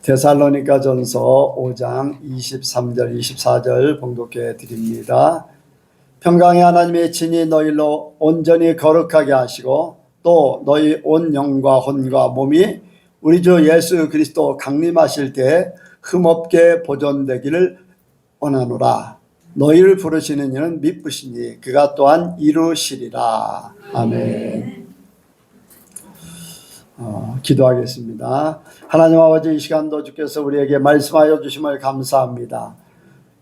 데살로니가전서 5장 23절 24절 봉독해 드립니다. 평강의 하나님의 친히 너희로 온전히 거룩하게 하시고 또 너희 온 영과 혼과 몸이 우리 주 예수 그리스도 강림하실 때 흠없게 보존되기를 원하노라. 너희를 부르시는 이는 미쁘시니 그가 또한 이루시리라. 아멘. 기도하겠습니다. 하나님 아버지, 이 시간도 주께서 우리에게 말씀하여 주심을 감사합니다.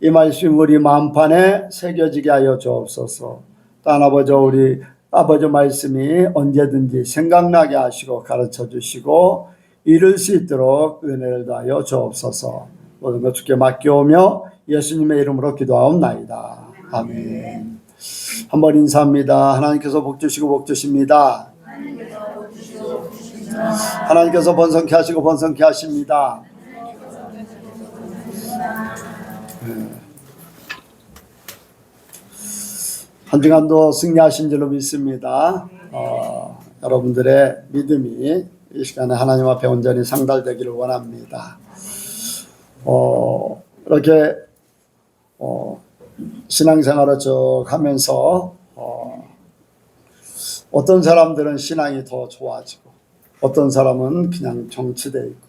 이 말씀 우리 마음판에 새겨지게 하여 주옵소서. 또한 우리 아버지 말씀이 언제든지 생각나게 하시고 가르쳐 주시고 이룰 수 있도록 은혜를 더하여 주옵소서. 모든 것 주께 맡겨오며 예수님의 이름으로 기도하옵나이다. 아멘. 한번 인사합니다. 하나님께서 복 주시고 복 주십니다. 하나님께서 번성케 하시고 번성케 하십니다. 한 주간도 승리하신 줄로 믿습니다. 여러분들의 믿음이 이 시간에 하나님 앞에 온전히 상달되기를 원합니다. 이렇게 신앙생활을 쭉 하면서 어떤 사람들은 신앙이 더 좋아지고 어떤 사람은 그냥 정치되어 있고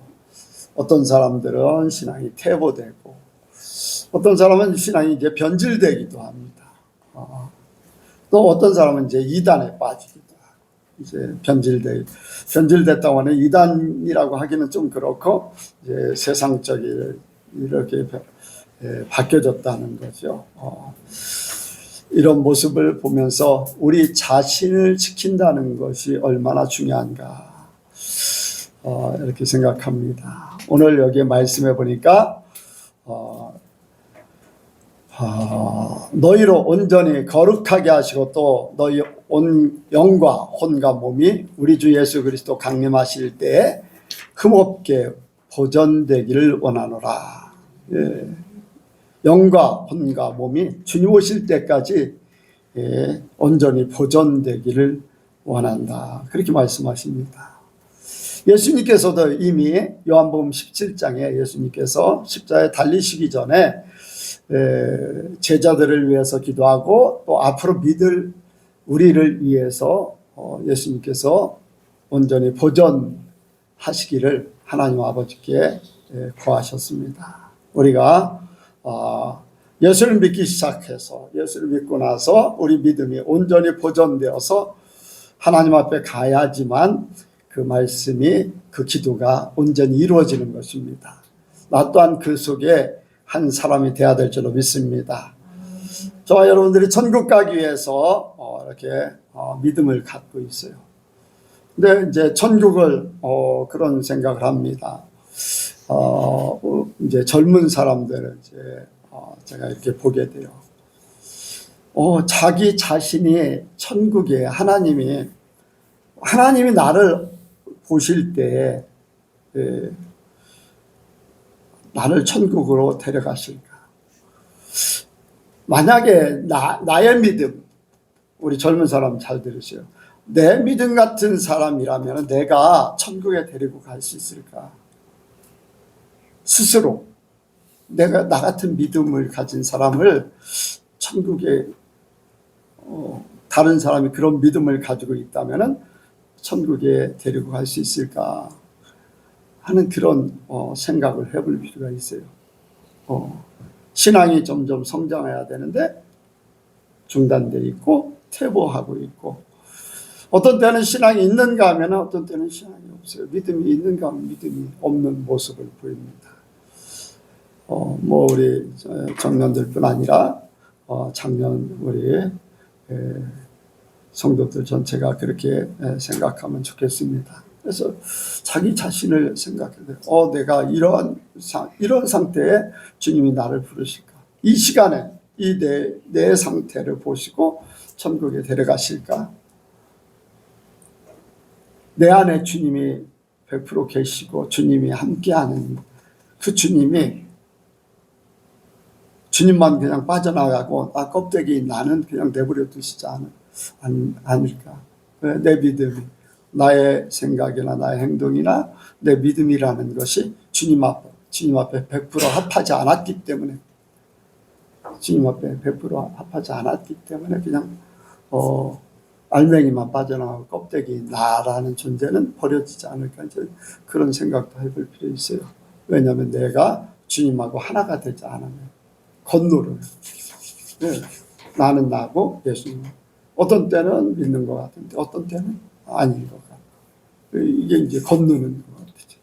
어떤 사람들은 신앙이 퇴보되고 어떤 사람은 신앙이 이제 변질되기도 합니다. 또 어떤 사람은 이제 이단에 빠지기도 하고 이제 변질됐다고 하는 이단이라고 하기는 좀 그렇고 이제 세상적이 이렇게 바뀌어졌다는 거죠. 이런 모습을 보면서 우리 자신을 지킨다는 것이 얼마나 중요한가 이렇게 생각합니다. 오늘 여기 말씀해 보니까 너희로 온전히 거룩하게 하시고 또 너희 온 영과 혼과 몸이 우리 주 예수 그리스도 강림하실 때에 흠없게 보존되기를 원하노라. 예. 영과 혼과 몸이 주님 오실 때까지 온전히 보존되기를 원한다. 그렇게 말씀하십니다. 예수님께서도 이미 요한복음 17장에 예수님께서 십자가에 달리시기 전에 제자들을 위해서 기도하고 또 앞으로 믿을 우리를 위해서 예수님께서 온전히 보존하시기를 하나님 아버지께 구하셨습니다. 우리가 예수를 믿기 시작해서 예수를 믿고 나서 우리 믿음이 온전히 보존되어서 하나님 앞에 가야지만 그 말씀이 그 기도가 온전히 이루어지는 것입니다. 나 또한 그 속에 한 사람이 되어야 될 줄로 믿습니다. 저와 여러분들이 천국 가기 위해서 이렇게 믿음을 갖고 있어요. 근데 이제 천국을 그런 생각을 합니다. 이제 젊은 사람들을 이제 제가 이렇게 보게 돼요. 자기 자신이 천국에 하나님이 나를 보실 때 나를 천국으로 데려가실까? 만약에 나의 믿음, 우리 젊은 사람 잘 들으세요. 내 믿음 같은 사람이라면 내가 천국에 데리고 갈 수 있을까? 스스로 내가 나 같은 믿음을 가진 사람을 천국에 다른 사람이 그런 믿음을 가지고 있다면 천국에 데리고 갈 수 있을까 하는 그런 생각을 해볼 필요가 있어요. 신앙이 점점 성장해야 되는데 중단돼 있고 퇴보하고 있고 어떤 때는 신앙이 있는가 하면 어떤 때는 신앙이 없어요. 믿음이 있는가 하면 믿음이 없는 모습을 보입니다. 우리 청년들뿐 아니라 작년 우리 성도들 전체가 그렇게 생각하면 좋겠습니다. 그래서 자기 자신을 생각해야 돼요. 내가 이런 상태에 주님이 나를 부르실까? 이 시간에 이 내 상태를 보시고 천국에 데려가실까? 내 안에 주님이 100% 계시고 주님이 함께하는 그 주님만 그냥 빠져나가고 껍데기 나는 그냥 내버려 두시지 않을까? 내 믿음이 나의 생각이나 나의 행동이나 내 믿음이라는 것이 주님 앞에 100% 합하지 않았기 때문에, 주님 앞에 100% 합하지 않았기 때문에 그냥 알맹이만 빠져나가고 껍데기 나라는 존재는 버려지지 않을까, 이제 그런 생각도 해볼 필요 있어요. 왜냐하면 내가 주님하고 하나가 되지 않으면 건노를, 네, 나는 나고 예수님, 어떤 때는 믿는 것 같은데 어떤 때는 아닌 것 같고, 이게 이제 건너는 것 같죠.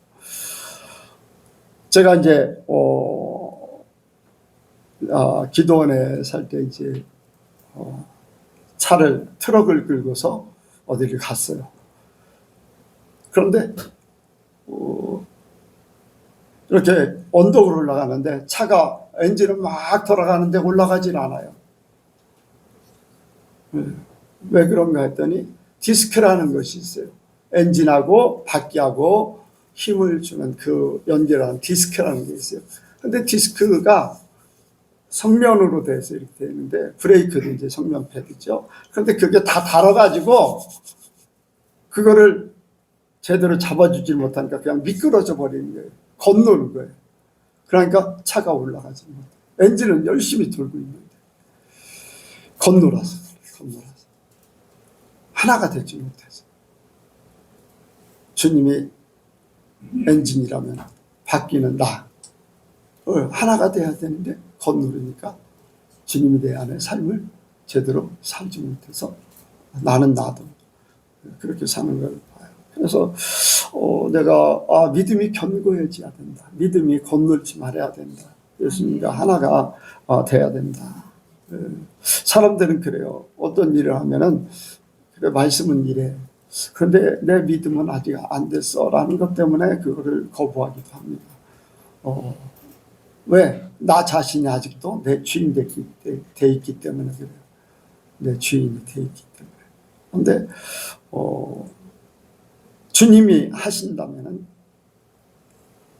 제가 이제 기도원에 살 때 이제 트럭을 끌고서 어디를 갔어요. 그런데 이렇게 언덕으로 올라가는데 차가 엔진은 막 돌아가는데 올라가질 않아요. 왜 그런가 했더니 디스크라는 것이 있어요. 엔진하고 바퀴하고 힘을 주는 그 연결하는 디스크라는 게 있어요. 근데 디스크가 성면으로 돼서 이렇게 되어 있는데, 브레이크도 이제 성면 패드죠. 그런데 그게 다 닳아가지고 그거를 제대로 잡아주지 못하니까 그냥 미끄러져 버리는 거예요. 건너는 거예요. 그러니까 차가 올라가지 못해요. 엔진은 열심히 돌고 있는데 건너라서 하나가 되지 못해서. 주님이 엔진이라면 바퀴는 나, 하나가 돼야 되는데 건너니까 주님이 내 안에 삶을 제대로 살지 못해서 나는 나도 그렇게 사는 걸 봐요. 그래서 내가 믿음이 견고해져야 된다. 믿음이 건너지 말아야 된다. 예수님과 하나가 돼야 된다. 사람들은 그래요. 어떤 일을 하면은 그래, 말씀은 이래. 그런데 내 믿음은 아직 안 됐어라는 것 때문에 그거를 거부하기도 합니다. 왜? 나 자신이 아직도 내 주인 돼 있기 때문에 그래요. 내 주인이 돼 있기 때문에. 그런데 주님이 하신다면은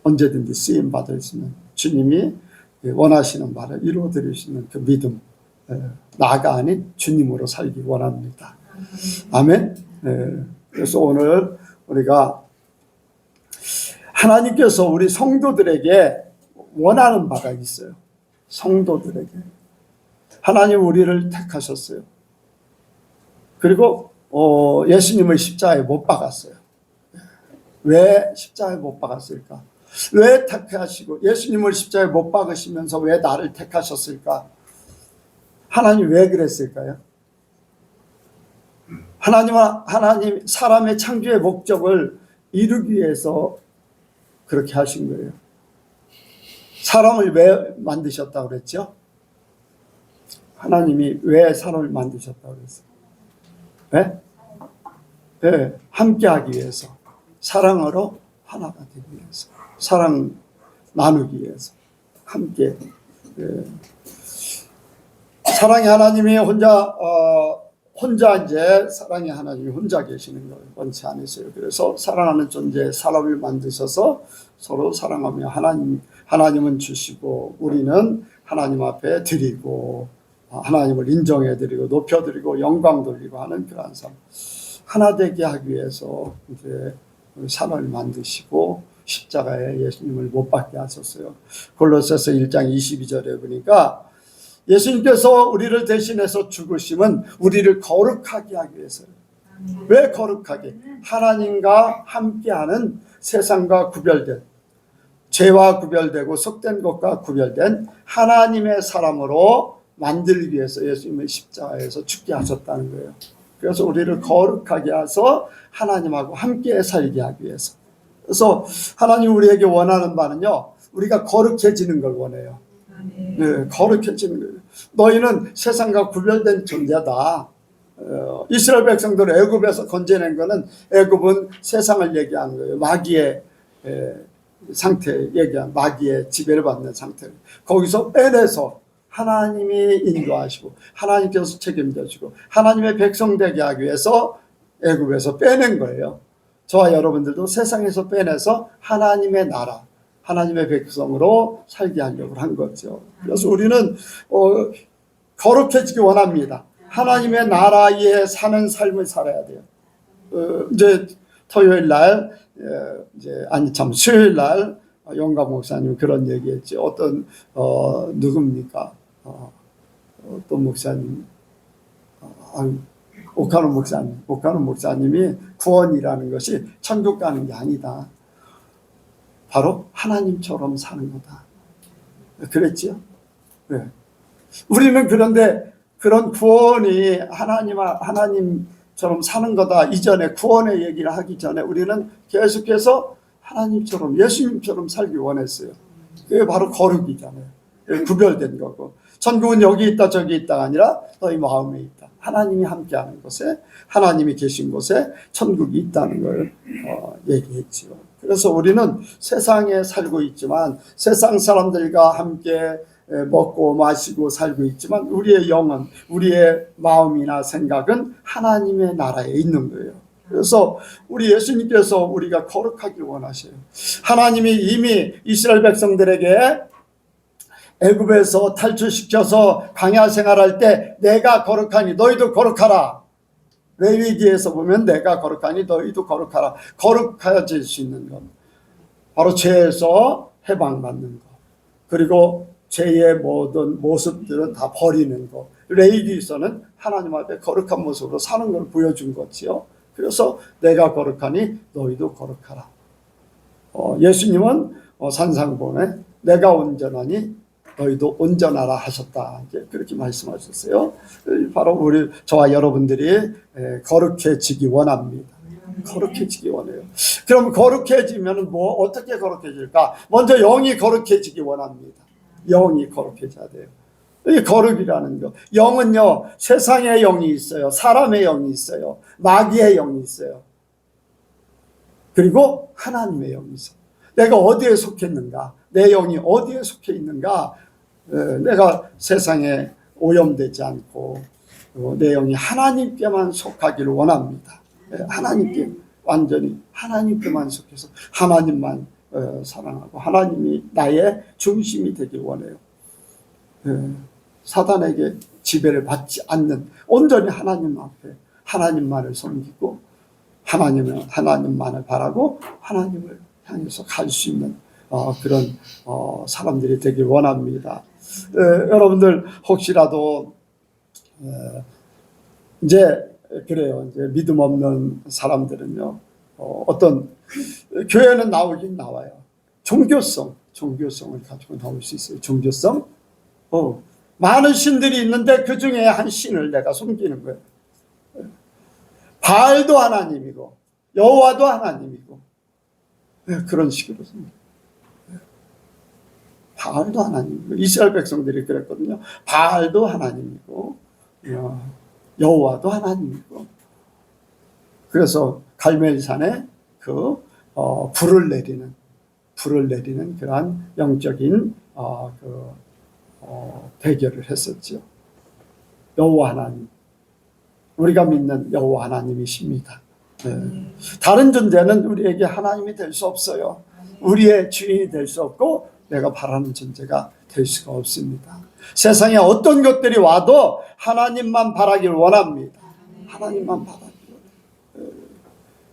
언제든지 쓰임 받을 수 있는, 주님이 원하시는 바를 이루어 드릴 수 있는 그 믿음, 나가 아닌 주님으로 살기 원합니다. 아멘. 그래서 오늘 우리가 하나님께서 우리 성도들에게 원하는 바가 있어요. 성도들에게 하나님 우리를 택하셨어요. 그리고 예수님을 십자가에 못 박았어요. 왜 십자가에 못 박았을까? 왜 택하시고 예수님을 십자가에 못 박으시면서 왜 나를 택하셨을까? 하나님 왜 그랬을까요? 하나님 사람의 창조의 목적을 이루기 위해서 그렇게 하신 거예요. 사람을 왜 만드셨다고 그랬죠? 하나님이 왜 사람을 만드셨다고 그랬어요? 네? 네, 함께하기 위해서, 사랑으로 하나가 되기 위해서, 사랑 나누기 위해서, 함께. 사랑의 하나님이 혼자 이제 사랑의 하나님이 혼자 계시는 걸 원치 않으세요. 그래서 사랑하는 존재 사람을 만드셔서 서로 사랑하며 하나님은 주시고 우리는 하나님 앞에 드리고 하나님을 인정해 드리고 높여 드리고 영광 돌리고 하는 그러한 삶, 하나 되게 하기 위해서 이제 사람을 만드시고 십자가에 예수님을 못 박게 하셨어요. 골로새서 1장 22절에 보니까 예수님께서 우리를 대신해서 죽으심은 우리를 거룩하게 하기 위해서요. 왜 거룩하게? 하나님과 함께하는, 세상과 구별된, 죄와 구별되고 속된 것과 구별된 하나님의 사람으로 만들기 위해서 예수님의 십자가에서 죽게 하셨다는 거예요. 그래서 우리를 거룩하게 해서 하나님하고 함께 살게 하기 위해서. 그래서 하나님 우리에게 원하는 바는요, 우리가 거룩해지는 걸 원해요. 네, 거룩해지는 거예요. 너희는 세상과 구별된 존재다. 이스라엘 백성들을 애굽에서 건져낸 거는, 애굽은 세상을 얘기하는 거예요. 마귀의 상태 얘기한, 마귀의 지배를 받는 상태. 거기서 빼내서 하나님이 인도하시고 하나님께서 책임져주고 하나님의 백성 되게 하기 위해서 애굽에서 빼낸 거예요. 저와 여러분들도 세상에서 빼내서 하나님의 나라, 하나님의 백성으로 살게 하려고 한 거죠. 그래서 우리는 거룩해지기 원합니다. 하나님의 나라에 사는 삶을 살아야 돼요. 이제 토요일 날, 수요일 날 영감 목사님 그런 얘기했지. 어떤 누굽니까? 어떤 목사님, 오카노 목사님이 구원이라는 것이 천국 가는 게 아니다. 바로 하나님처럼 사는 거다. 그랬지요? 네. 우리는 그런데 그런 구원이 하나님처럼 사는 거다 이전에, 구원의 얘기를 하기 전에 우리는 계속해서 하나님처럼, 예수님처럼 살기 원했어요. 그게 바로 거룩이잖아요. 구별된 거고. 천국은 여기 있다 저기 있다가 아니라 너희 마음에 있다. 하나님이 함께하는 곳에, 하나님이 계신 곳에 천국이 있다는 걸 얘기했지요. 그래서 우리는 세상에 살고 있지만, 세상 사람들과 함께 먹고 마시고 살고 있지만, 우리의 영은, 우리의 마음이나 생각은 하나님의 나라에 있는 거예요. 그래서 우리 예수님께서 우리가 거룩하길 원하셔요. 하나님이 이미 이스라엘 백성들에게 애굽에서 탈출시켜서 광야 생활할 때 내가 거룩하니 너희도 거룩하라. 레위기에서 보면 내가 거룩하니 너희도 거룩하라. 거룩해질 수 있는 것, 바로 죄에서 해방받는 것, 그리고 죄의 모든 모습들은 다 버리는 것. 레위기에서는 하나님 앞에 거룩한 모습으로 사는 걸 보여준 거지요. 그래서 내가 거룩하니 너희도 거룩하라. 예수님은 산상본에 내가 온전하니 너희도 온전하라 하셨다. 이제 그렇게 말씀하셨어요. 바로 저와 여러분들이 거룩해지기 원합니다. 거룩해지기 원해요. 그럼 거룩해지면 어떻게 거룩해질까? 먼저 영이 거룩해지기 원합니다. 영이 거룩해져야 돼요. 이 거룩이라는 거. 영은요, 세상의 영이 있어요. 사람의 영이 있어요. 마귀의 영이 있어요. 그리고 하나님의 영이 있어요. 내가 어디에 속했는가? 내 영이 어디에 속해 있는가? 내가 세상에 오염되지 않고 내 영이 하나님께만 속하기를 원합니다. 하나님께, 완전히 하나님께만 속해서 하나님만 사랑하고 하나님이 나의 중심이 되길 원해요. 사단에게 지배를 받지 않는, 온전히 하나님 앞에 하나님만을 섬기고 하나님만을 바라고 하나님을 향해서 갈 수 있는 그런 사람들이 되길 원합니다. 여러분들 혹시라도 이제 그래요. 이제 믿음 없는 사람들은요, 어떤 교회는 나오긴 나와요. 종교성을 가지고 나올 수 있어요. 종교성. 많은 신들이 있는데 그 중에 한 신을 내가 섬기는 거예요. 바알도 하나님이고 여호와도 하나님이고, 그런 식으로 섬겨요. 바알도 하나님이고, 이스라엘 백성들이 그랬거든요. 바알도 하나님이고 여호와도 하나님이고. 그래서 갈멜산에 그 불을 내리는 그러한 영적인 대결을 했었죠. 여호와 하나님, 우리가 믿는 여호와 하나님이십니다. 다른 존재는 우리에게 하나님이 될 수 없어요. 우리의 주인이 될 수 없고 내가 바라는 존재가 될 수가 없습니다. 세상에 어떤 것들이 와도 하나님만 바라길 원합니다. 하나님만 바라길 원해요.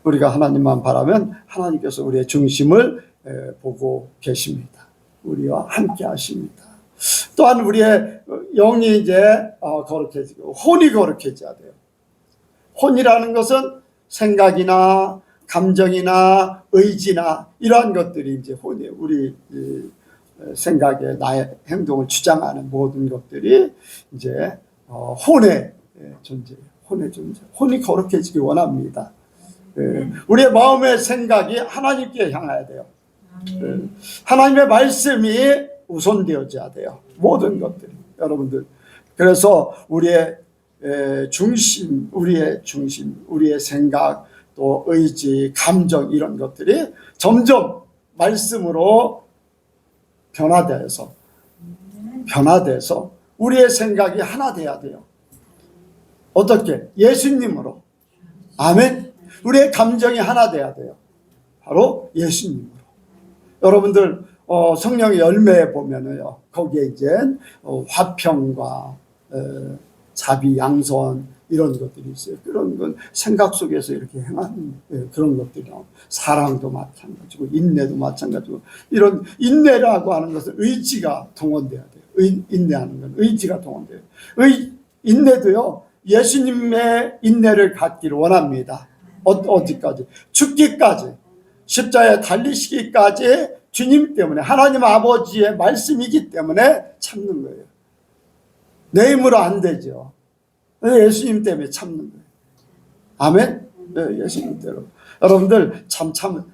우리가 하나님만 바라면 하나님께서 우리의 중심을 보고 계십니다. 우리와 함께 하십니다. 또한 우리의 영이 이제 거룩해지고 혼이 거룩해져야 돼요. 혼이라는 것은 생각이나 감정이나 의지나 이러한 것들이 이제 혼이에요. 우리 생각에 나의 행동을 주장하는 모든 것들이 이제 혼의 존재예요. 혼의 존재. 혼이 거룩해지기 원합니다. 우리의 마음의 생각이 하나님께 향해야 돼요. 하나님의 말씀이 우선되어져야 돼요. 모든 것들이. 여러분들, 그래서 우리의 중심, 우리의 생각, 또 의지, 감정, 이런 것들이 점점 말씀으로 변화돼서 우리의 생각이 하나 돼야 돼요. 어떻게? 예수님으로. 아멘. 우리의 감정이 하나 돼야 돼요. 바로 예수님으로. 여러분들 성령의 열매에 보면은요, 거기에 이제 화평과 자비, 양선 이런 것들이 있어요. 그런 건 생각 속에서 이렇게 행하는 그런 것들이 나옵니다. 사랑도 마찬가지고 인내도 마찬가지고 이런 인내라고 하는 것은 의지가 동원돼야 돼요. 인내하는 건 의지가 동원돼요. 인내도요. 예수님의 인내를 갖기를 원합니다. 어디까지? 죽기까지, 십자가에 달리시기까지 주님 때문에, 하나님 아버지의 말씀이기 때문에 참는 거예요. 내 힘으로 안 되죠. 예수님 때문에 참는 거예요. 아멘? 네, 예수님 때문에. 여러분들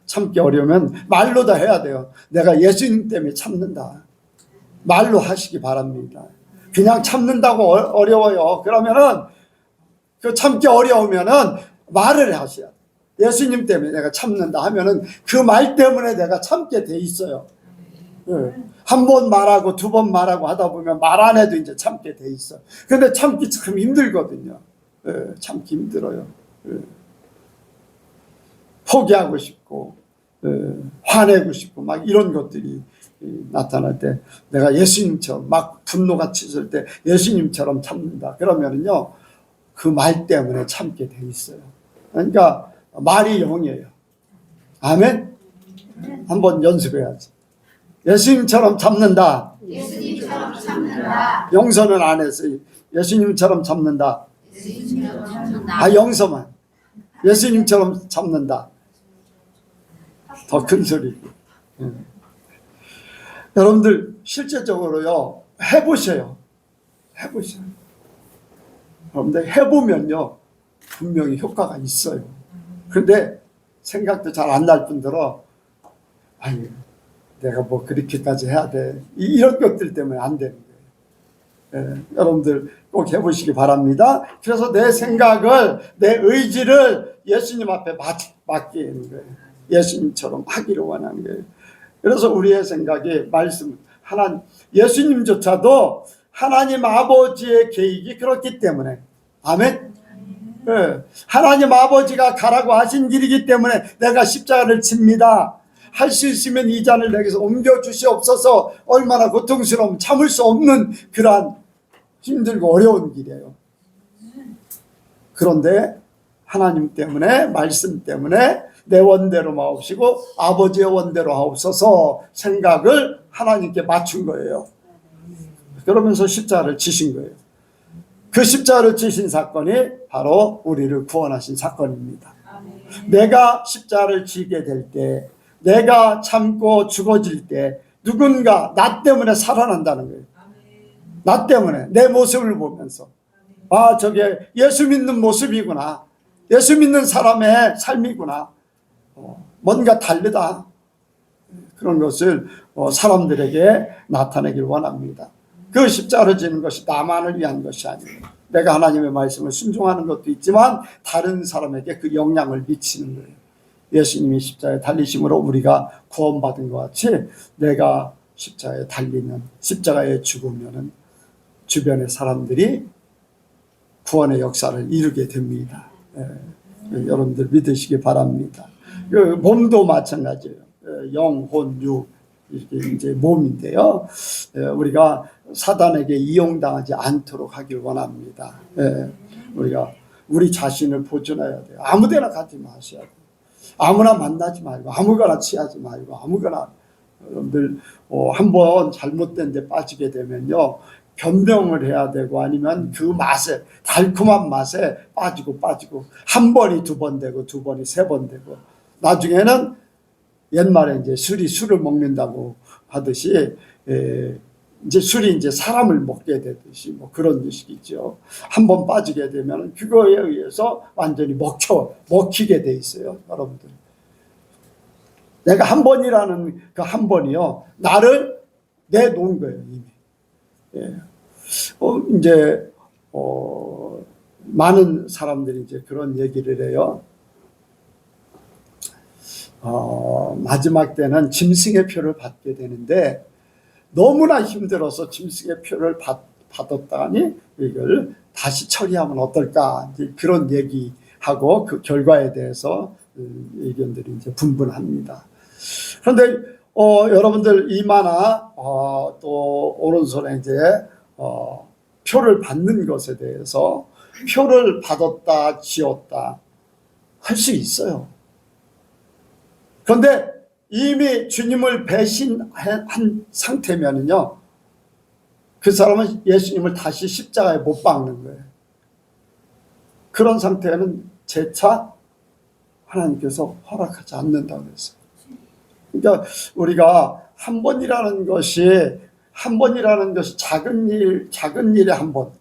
참기 어려우면 말로 다 해야 돼요. 내가 예수님 때문에 참는다. 말로 하시기 바랍니다. 그냥 참는다고 어려워요. 그러면은 그 참기 어려우면은 말을 하셔야 돼요. 예수님 때문에 내가 참는다 하면은 그 말 때문에 내가 참게 돼 있어요. 한 번 말하고 두 번 말하고 하다 보면 말 안 해도 이제 참게 돼 있어. 근데 참기 참 힘들거든요. 참기 힘들어요. 포기하고 싶고 화내고 싶고 막 이런 것들이 나타날 때 내가 예수님처럼 막 분노가 치솟을 때 예수님처럼 참는다. 그러면은요 그 말 때문에 참게 돼 있어요. 그러니까 말이 영이에요. 아멘? 한번 연습해야지. 예수님처럼 참는다. 예수님처럼 참는다. 영서는 안 했어요. 예수님처럼 참는다. 예수님처럼 참는다. 아, 영서만. 예수님처럼 참는다. 더 큰 소리. 여러분들 실제적으로요 해보세요. 해보세요. 여러분들 해보면요 분명히 효과가 있어요. 그런데 생각도 잘 안 날 뿐더러 아니 내가 뭐 그렇게까지 해야 돼 이런 것들 때문에 안 되는 거예요. 여러분들 꼭 해보시기 바랍니다. 그래서 내 생각을 내 의지를 예수님 앞에 맡기는 거예요. 예수님처럼 하기를 원하는 거예요. 그래서 우리의 생각이 말씀 하나님 예수님조차도 하나님 아버지의 계획이 그렇기 때문에 아멘. 하나님 아버지가 가라고 하신 길이기 때문에 내가 십자가를 칩니다. 할 수 있으면 이 잔을 내게서 옮겨 주시옵소서. 얼마나 고통스러움 참을 수 없는 그러한 힘들고 어려운 길이에요. 그런데 하나님 때문에 말씀 때문에 내 원대로 마옵시고 아버지의 원대로 하옵소서 생각을 하나님께 맞춘 거예요. 그러면서 십자가를 지신 거예요. 그 십자가를 지신 사건이 바로 우리를 구원하신 사건입니다. 내가 십자가를 지게 될 때 내가 참고 죽어질 때 누군가 나 때문에 살아난다는 거예요. 나 때문에 내 모습을 보면서 아 저게 예수 믿는 모습이구나. 예수 믿는 사람의 삶이구나. 뭔가 다르다. 그런 것을 사람들에게 나타내길 원합니다. 그 십자가를 지는 것이 나만을 위한 것이 아니에요. 내가 하나님의 말씀을 순종하는 것도 있지만 다른 사람에게 그 영향을 미치는 거예요. 예수님이 십자가에 달리심으로 우리가 구원받은 것 같이 내가 십자가에 달리면 십자가에 죽으면 주변의 사람들이 구원의 역사를 이루게 됩니다. 여러분들 믿으시기 바랍니다. 그 몸도 마찬가지예요. 영, 혼, 육 이렇게 이제 몸인데요. 우리가 사단에게 이용당하지 않도록 하길 원합니다. 우리가 우리 자신을 보존해야 돼요. 아무데나 가지 마셔야 돼요. 아무나 만나지 말고 아무거나 취하지 말고 아무거나 여러분들 한번 잘못된 데 빠지게 되면요. 변명을 해야 되고 아니면 그 맛에 달콤한 맛에 빠지고 한 번이 두 번 되고 두 번이 세 번 되고 나중에는 옛말에 이제 술을 먹는다고 하듯이 이제 술이 이제 사람을 먹게 되듯이 뭐 그런 의식이죠. 한 번 빠지게 되면 그거에 의해서 완전히 먹히게 돼 있어요, 여러분들. 내가 한 번이라는 그 한 번이요, 나를 내놓은 거예요, 이미. 이제 많은 사람들이 이제 그런 얘기를 해요. 마지막 때는 짐승의 표를 받게 되는데 너무나 힘들어서 짐승의 표를 받았다니 이걸 다시 처리하면 어떨까 이제 그런 얘기하고 그 결과에 대해서 의견들이 이제 분분합니다. 그런데 여러분들 이마나 또 오른손에 이제 표를 받는 것에 대해서 표를 받았다, 지었다 할 수 있어요. 그런데 이미 주님을 배신한 상태면은요, 그 사람은 예수님을 다시 십자가에 못 박는 거예요. 그런 상태는 재차 하나님께서 허락하지 않는다고 했어요. 그러니까 우리가 한 번이라는 것이 작은 일에 한 번.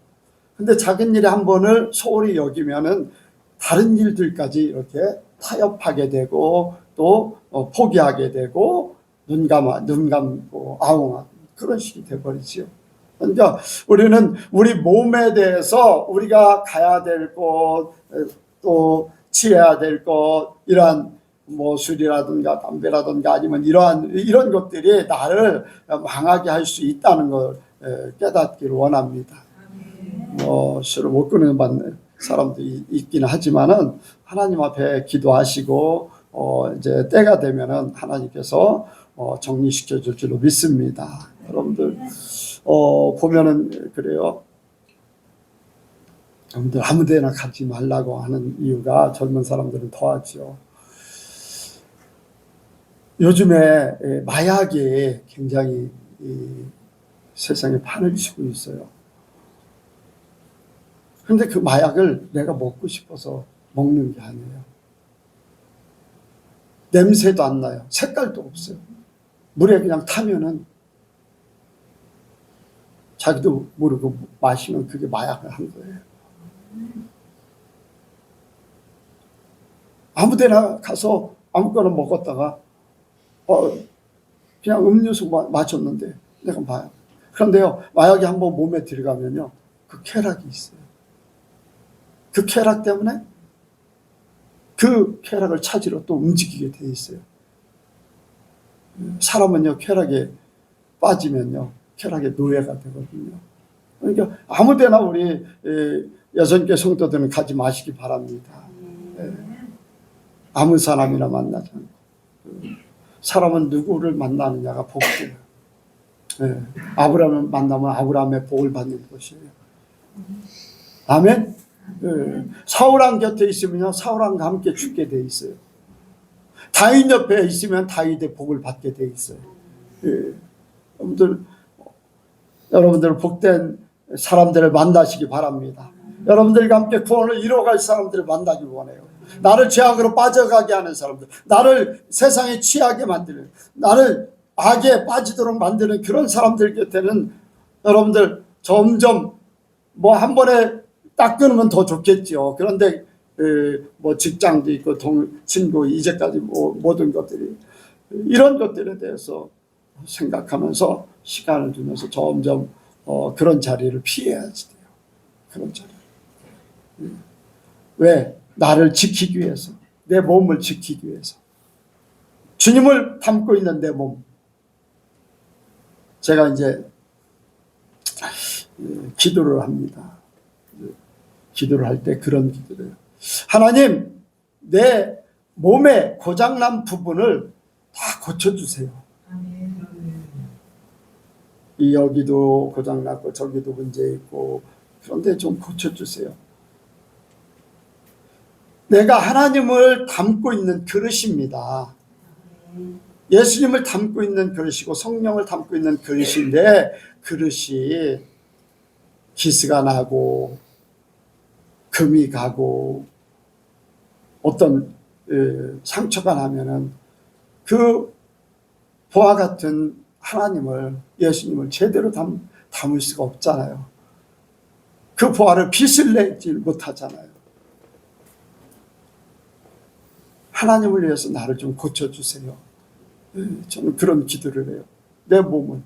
근데 작은 일에 한 번을 소홀히 여기면은 다른 일들까지 이렇게 타협하게 되고 또 포기하게 되고 눈 감고 아웅하고 그런 식이 돼버리지요. 그러니까 우리는 우리 몸에 대해서 우리가 가야 될 곳, 또 취해야 될 것, 이러한 뭐 술이라든가 담배라든가 아니면 이런 것들이 나를 망하게 할 수 있다는 걸 깨닫기를 원합니다. 뭐 술을 못 끊는 사람도 있기는 하지만은 하나님 앞에 기도하시고 이제 때가 되면은 하나님께서 정리시켜 줄 줄로 믿습니다. 여러분들 보면은 그래요. 여러분들 아무데나 가지 말라고 하는 이유가 젊은 사람들은 더하죠. 요즘에 마약이 굉장히 세상에 판을 치고 있어요. 그런데 그 마약을 내가 먹고 싶어서 먹는 게 아니에요. 냄새도 안 나요. 색깔도 없어요. 물에 그냥 타면은 자기도 모르고 마시면 그게 마약을 한 거예요. 아무데나 가서 아무거나 먹었다가 그냥 음료수 마셨는데 내가 마약. 그런데요, 마약이 한번 몸에 들어가면요, 그 쾌락이 있어요. 그 쾌락 때문에 그 쾌락을 찾으러 또 움직이게 돼 있어요. 사람은요, 쾌락에 빠지면요, 쾌락의 노예가 되거든요. 그러니까 아무데나 우리 여성교 성도들은 가지 마시기 바랍니다. 아무 사람이나 만나지 않고. 사람은 누구를 만나느냐가 복이에요. 아브라함을 만나면 아브라함의 복을 받는 것이에요. 아멘. 사울왕 곁에 있으면 사울왕과 함께 죽게 돼 있어요. 다윗 옆에 있으면 다윗의 복을 받게 돼 있어요. 여러분들 복된 사람들을 만나시기 바랍니다. 여러분들과 함께 구원을 이뤄갈 사람들을 만나기 원해요. 나를 죄악으로 빠져가게 하는 사람들, 나를 세상에 취하게 만드는, 나를 악에 빠지도록 만드는 그런 사람들 곁에는 여러분들 점점 뭐 한 번에 딱 끊으면 더 좋겠죠. 그런데 뭐 직장도 있고 친구, 이제까지 모든 것들이, 이런 것들에 대해서 생각하면서 시간을 두면서 점점 그런 자리를 피해야지 돼요. 그런 자리. 왜? 나를 지키기 위해서, 내 몸을 지키기 위해서, 주님을 담고 있는 내 몸. 제가 이제 기도를 합니다. 기도를 할 때 그런 기도를 해요. 하나님, 내 몸에 고장난 부분을 다 고쳐주세요. 여기도 고장났고 저기도 문제 있고, 그런데 좀 고쳐주세요. 내가 하나님을 담고 있는 그릇입니다. 예수님을 담고 있는 그릇이고 성령을 담고 있는 그릇인데, 그릇이 기스가 나고 금이 가고 어떤 상처가 나면은 그 보화 같은 하나님을, 예수님을 제대로 담을 수가 없잖아요. 그 보화를 빛을 내지 못하잖아요. 하나님을 위해서 나를 좀 고쳐주세요. 저는 그런 기도를 해요. 내 몸은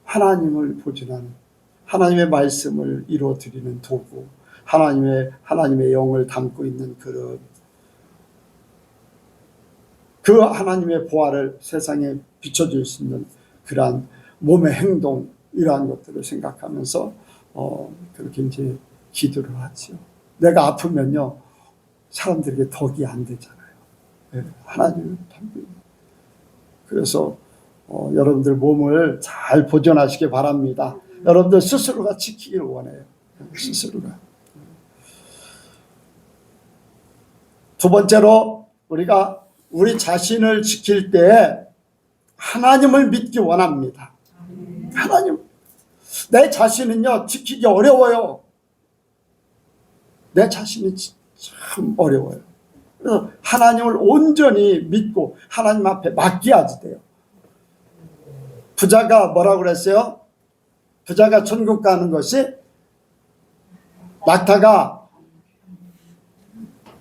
하나님을 보존하는, 하나님의 말씀을 이루어드리는 도구, 하나님의 영을 담고 있는 그릇, 그 하나님의 보화를 세상에 비춰줄 수 있는 그러한 몸의 행동, 이러한 것들을 생각하면서 그렇게 이제 기도를 하죠. 내가 아프면요, 사람들에게 덕이 안 되잖아요. 하나님을 담고 있는. 그래서 여러분들 몸을 잘 보존하시기 바랍니다. 여러분들 스스로가 지키기를 원해요. 스스로가. 두 번째로 우리가 우리 자신을 지킬 때 하나님을 믿기 원합니다. 하나님, 내 자신은요 지키기 어려워요. 내 자신이 참 어려워요. 그래서 하나님을 온전히 믿고 하나님 앞에 맡겨야지 돼요. 부자가 뭐라고 그랬어요? 부자가 천국 가는 것이 낙타가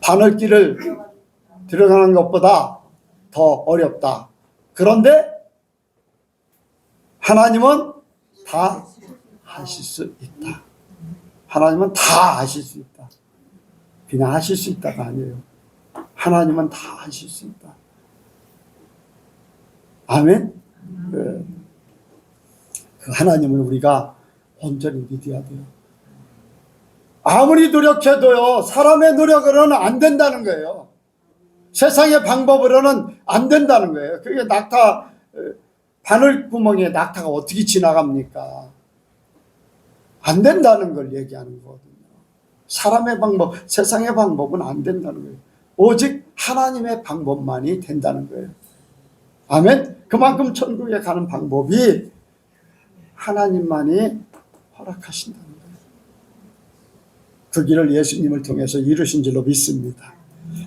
바늘길을 들어가는 것보다 더 어렵다. 그런데 하나님은 다 하실 수 있다. 하나님은 다 하실 수 있다. 그냥 하실 수 있다가 아니에요. 하나님은 다 하실 수 있다. 아멘? 그 하나님을 우리가 온전히 믿어야 돼요. 아무리 노력해도요, 사람의 노력으로는 안 된다는 거예요. 세상의 방법으로는 안 된다는 거예요. 그게 낙타, 바늘구멍에 낙타가 어떻게 지나갑니까? 안 된다는 걸 얘기하는 거거든요. 사람의 방법, 세상의 방법은 안 된다는 거예요. 오직 하나님의 방법만이 된다는 거예요. 아멘? 그만큼 천국에 가는 방법이 하나님만이 허락하신다는 거예요. 그 길을 예수님을 통해서 이루신 줄로 믿습니다.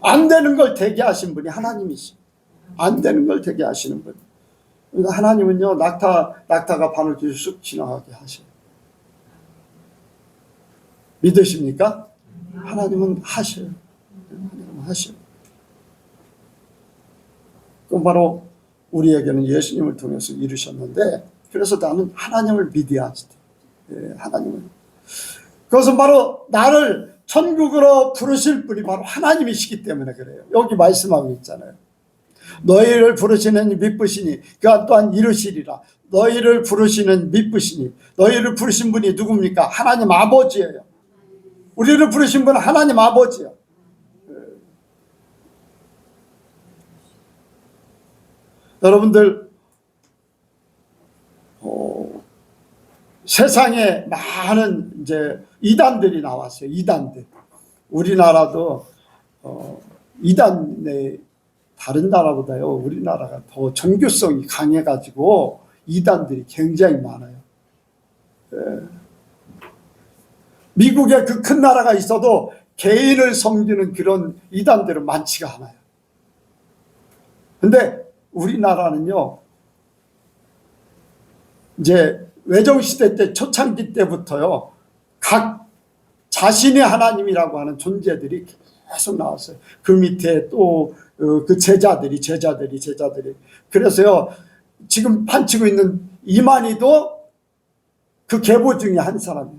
안 되는 걸 되게 하신 분이 하나님이시죠. 안 되는 걸 되게 하시는 분. 그러니까 하나님은요, 낙타가 바늘길을 쑥 지나가게 하셔요. 믿으십니까? 하나님은 하셔요. 하나님은 하셔요. 그 바로 우리에게는 예수님을 통해서 이루셨는데, 그래서 나는 하나님을 믿어야지. 예, 하나님을. 그것은 바로 나를 천국으로 부르실 분이 바로 하나님이시기 때문에 그래요. 여기 말씀하고 있잖아요. 너희를 부르시는 믿으시니 그가 또한 이루시리라. 너희를 부르시는 믿으시니, 너희를 부르신 분이 누굽니까? 하나님 아버지예요. 우리를 부르신 분은 하나님 아버지예요. 여러분들, 세상에 많은 이제 이단들이 나왔어요. 이단들. 우리나라도 이단의 다른 나라보다요, 우리나라가 더 종교성이 강해가지고 이단들이 굉장히 많아요. 미국에 그 큰 나라가 있어도 개인을 섬기는 그런 이단들은 많지가 않아요. 근데 우리나라는요, 이제 외정시대 때, 초창기 때부터요, 각 자신의 하나님이라고 하는 존재들이 계속 나왔어요. 그 밑에 또 그 제자들이. 그래서요, 지금 판치고 있는 이만희도 그 계보 중에 한 사람이에요.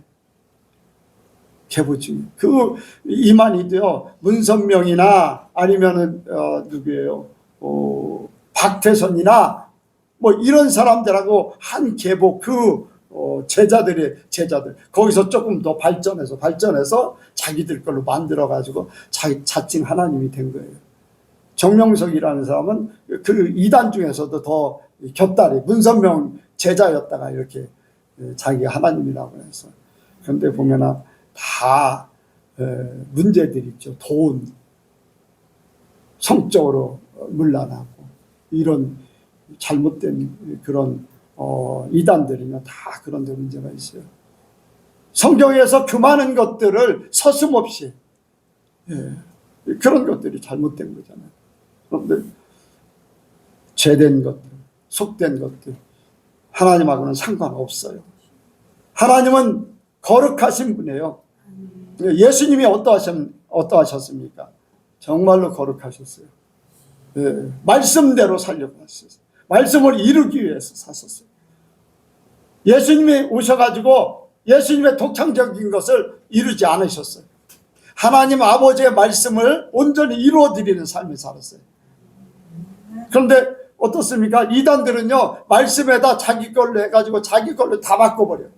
계보 중에. 그 이만희도요, 문선명이나 아니면은, 누구예요? 박태선이나 뭐 이런 사람들하고 한 계보 제자들 거기서 조금 더 발전해서 자기들 걸로 만들어 가지고 자칭 하나님이 된 거예요. 정명석이라는 사람은 그 이단 중에서도 더 곁다리 문선명 제자였다가 이렇게 자기가 하나님이라고 해서. 그런데 보면은 다 문제들이 있죠. 돈, 성적으로 문란하고 이런 잘못된 그런 이단들이나 다 그런 데 문제가 있어요. 성경에서 그 많은 것들을 서슴없이 그런 것들이 잘못된 거잖아요. 그런데 죄된 것들, 속된 것들 하나님하고는 상관없어요. 하나님은 거룩하신 분이에요. 예수님이 어떠하셨습니까? 정말로 거룩하셨어요. 말씀대로 살려고 하셨어요. 말씀을 이루기 위해서 사셨어요. 예수님이 오셔가지고 예수님의 독창적인 것을 이루지 않으셨어요. 하나님 아버지의 말씀을 온전히 이루어드리는 삶을 살았어요. 그런데 어떻습니까? 이단들은요, 말씀에다 자기 걸로 해가지고 자기 걸로 다 바꿔버려요.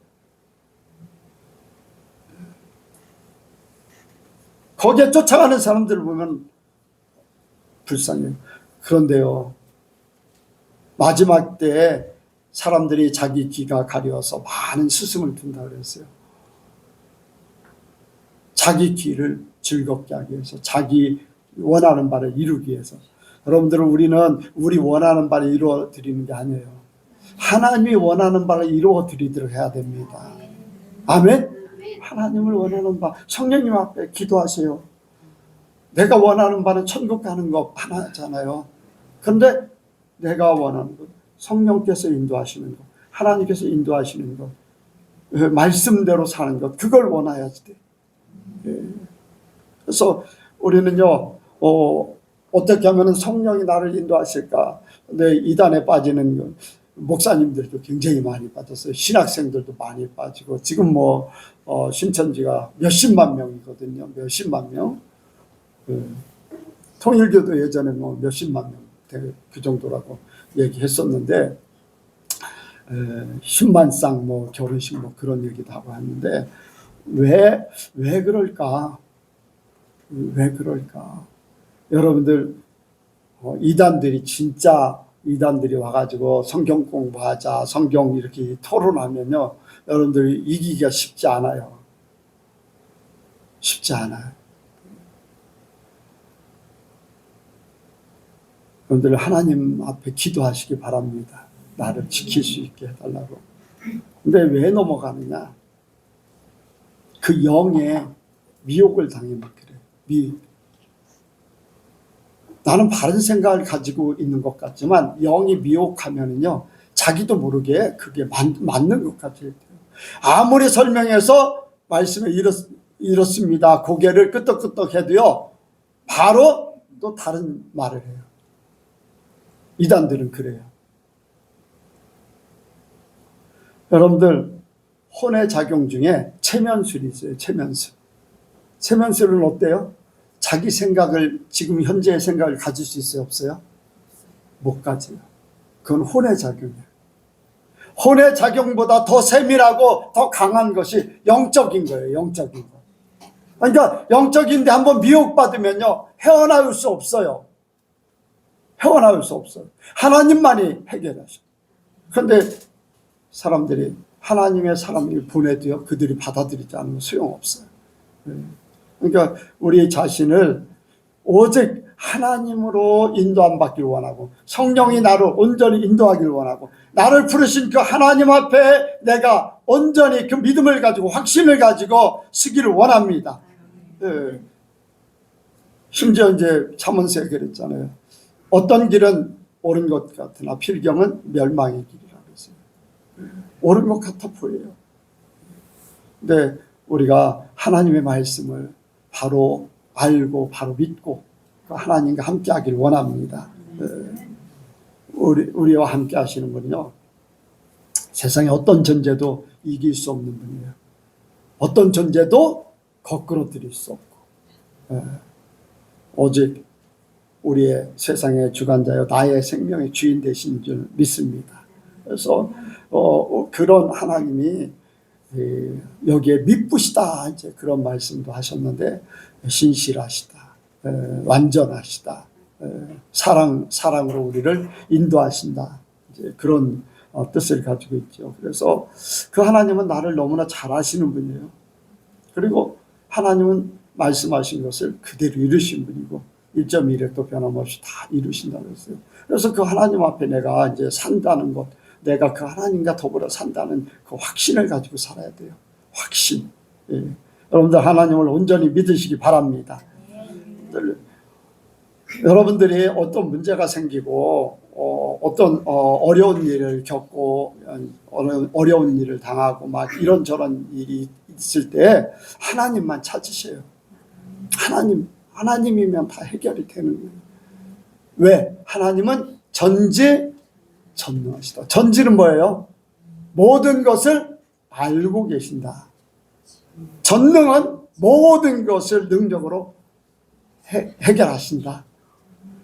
거기에 쫓아가는 사람들을 보면 불쌍해요. 그런데요, 마지막 때에 사람들이 자기 귀가 가려워서 많은 스승을 둔다 그랬어요. 자기 귀를 즐겁게 하기 위해서, 자기 원하는 바를 이루기 위해서. 여러분들, 우리는 우리 원하는 바를 이루어 드리는 게 아니에요. 하나님이 원하는 바를 이루어 드리도록 해야 됩니다. 아멘? 하나님을 원하는 바, 성령님 앞에 기도하세요. 내가 원하는 바는 천국 가는 거 하나잖아요. 그런데 내가 원하는 것, 성령께서 인도하시는 것, 하나님께서 인도하시는 것, 말씀대로 사는 것, 그걸 원해야지 돼. 그래서 우리는요, 어떻게 하면 성령이 나를 인도하실까? 근데 이단에 빠지는 목사님들도 굉장히 많이 빠졌어요. 신학생들도 많이 빠지고, 지금 신천지가 몇십만 명이거든요. 몇십만 명. 통일교도 예전에 몇십만 명, 그 정도라고 얘기했었는데, 10만 쌍 결혼식 그런 얘기도 하고 하는데, 왜 그럴까? 왜 그럴까? 여러분들, 이단들이 진짜 이단들이 와가지고 성경 공부하자, 성경 이렇게 토론하면요, 여러분들이 이기기가 쉽지 않아요. 쉽지 않아요. 여러분들 하나님 앞에 기도하시기 바랍니다. 나를 지킬 수 있게 해달라고. 근데 왜 넘어가느냐? 그 영에 미혹을 당하면 그래요. 나는 바른 생각을 가지고 있는 것 같지만 영이 미혹하면은요, 자기도 모르게 그게 맞는 것 같아요. 아무리 설명해서 말씀에 이렇습니다, 고개를 끄덕끄덕 해도요, 바로 또 다른 말을 해요. 이단들은 그래요. 여러분들, 혼의 작용 중에 체면술이 있어요. 체면술은 어때요? 자기 생각을, 지금 현재의 생각을 가질 수 있어요? 없어요? 못 가져요. 그건 혼의 작용이에요. 혼의 작용보다 더 세밀하고 더 강한 것이 영적인 거예요. 영적인 거. 그러니까 영적인데 한번 미혹받으면요, 헤어나올 수 없어요. 헤어나올 수 없어요. 하나님만이 해결하셔. 그런데 사람들이 하나님의 사람을 보내도요, 그들이 받아들이지 않으면 소용없어요. 그러니까 우리 자신을 오직 하나님으로 인도함 받기를 원하고, 성령이 나를 온전히 인도하기를 원하고, 나를 부르신 그 하나님 앞에 내가 온전히 그 믿음을 가지고 확신을 가지고 서기를 원합니다. 심지어 이제 잠언서에 그랬잖아요. 어떤 길은 옳은 것 같으나 필경은 멸망의 길이라고 했어요. 옳은 것 같아 보여요. 근데 우리가 하나님의 말씀을 바로 알고 바로 믿고 하나님과 함께 하길 원합니다. 우리와 함께 하시는 분은요, 세상에 어떤 존재도 이길 수 없는 분이에요. 어떤 존재도 거꾸로 드릴 수 없고, 오직 우리의 세상의 주관자여 나의 생명의 주인 되신 줄 믿습니다. 그래서 그런 하나님이 여기에 미쁘시다, 이제 그런 말씀도 하셨는데, 신실하시다, 완전하시다, 사랑으로 우리를 인도하신다, 이제 그런 뜻을 가지고 있죠. 그래서 그 하나님은 나를 너무나 잘 아시는 분이에요. 그리고 하나님은 말씀하신 것을 그대로 이루신 분이고 1.1획도 변함없이 다 이루신다고 했어요. 그래서 그 하나님 앞에 내가 이제 산다는 것, 내가 그 하나님과 더불어 산다는 그 확신을 가지고 살아야 돼요. 확신. 여러분들 하나님을 온전히 믿으시기 바랍니다. 여러분들이 어떤 문제가 생기고 어떤 어려운 일을 겪고 어려운 일을 당하고 막 이런저런 일이 있을 때 하나님만 찾으세요. 하나님이면 다 해결이 되는 거예요. 왜? 하나님은 전지전능하시다. 전지는 뭐예요? 모든 것을 알고 계신다. 전능은 모든 것을 능력으로 해결하신다.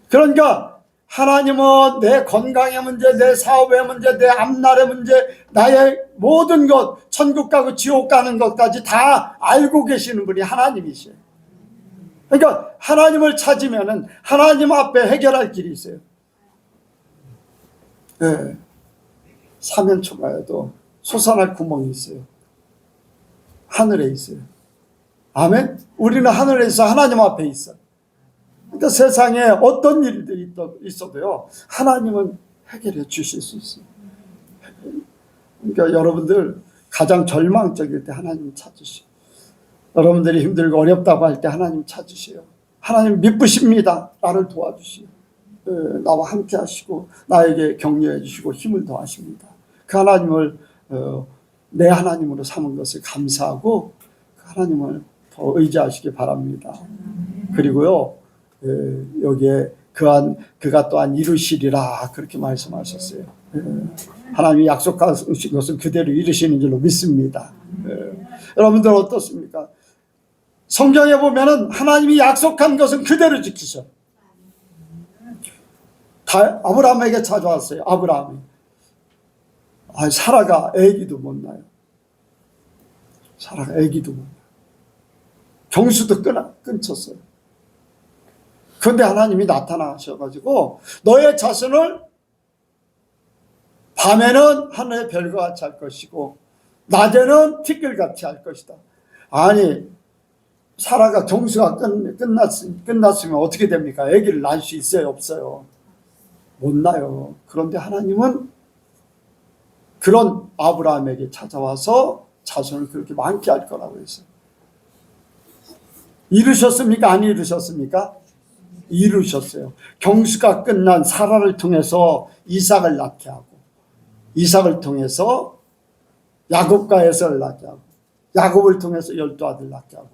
그러니까 하나님은 내 건강의 문제, 내 사업의 문제, 내 앞날의 문제, 나의 모든 것, 천국 가고 지옥 가는 것까지 다 알고 계시는 분이 하나님이세요. 그러니까 하나님을 찾으면은 하나님 앞에 해결할 길이 있어요. 네. 사면초가에도 솟아날 구멍이 있어요. 하늘에 있어요. 아멘? 우리는 하늘에 있어, 하나님 앞에 있어. 그러니까 세상에 어떤 일들이 있어도요, 하나님은 해결해 주실 수 있어요. 그러니까 여러분들 가장 절망적일 때 하나님 찾으시오. 여러분들이 힘들고 어렵다고 할 때 하나님 찾으세요. 하나님 미쁘십니다. 나를 도와주시오. 나와 함께 하시고 나에게 격려해 주시고 힘을 더하십니다. 그 하나님을 내 하나님으로 삼은 것을 감사하고 그 하나님을 더 의지하시기 바랍니다. 그리고요, 여기에 그가 또한 이루시리라 그렇게 말씀하셨어요. 하나님이 약속하신 것은 그대로 이루시는 줄로 믿습니다. 여러분들 어떻습니까? 성경에 보면은 하나님이 약속한 것은 그대로 지키셔. 아브라함에게 찾아왔어요. 아브라함이. 사라가 아기도 못 낳아요. 사라가 아기도 못 낳아요. 경수도 끊쳤어요. 그런데 하나님이 나타나셔가지고 너의 자손을 밤에는 하늘의 별과 같이 할 것이고 낮에는 티끌같이 할 것이다. 아니, 사라가 경수가 끝났으면 어떻게 됩니까? 아기를 낳을 수 있어요? 없어요? 못 낳아요. 그런데 하나님은 그런 아브라함에게 찾아와서 자손을 그렇게 많게 할 거라고 했어요. 이루셨습니까? 안 이루셨습니까? 이루셨어요. 경수가 끝난 사라를 통해서 이삭을 낳게 하고, 이삭을 통해서 야곱과 에서를 낳게 하고, 야곱을 통해서 12아들 낳게 하고,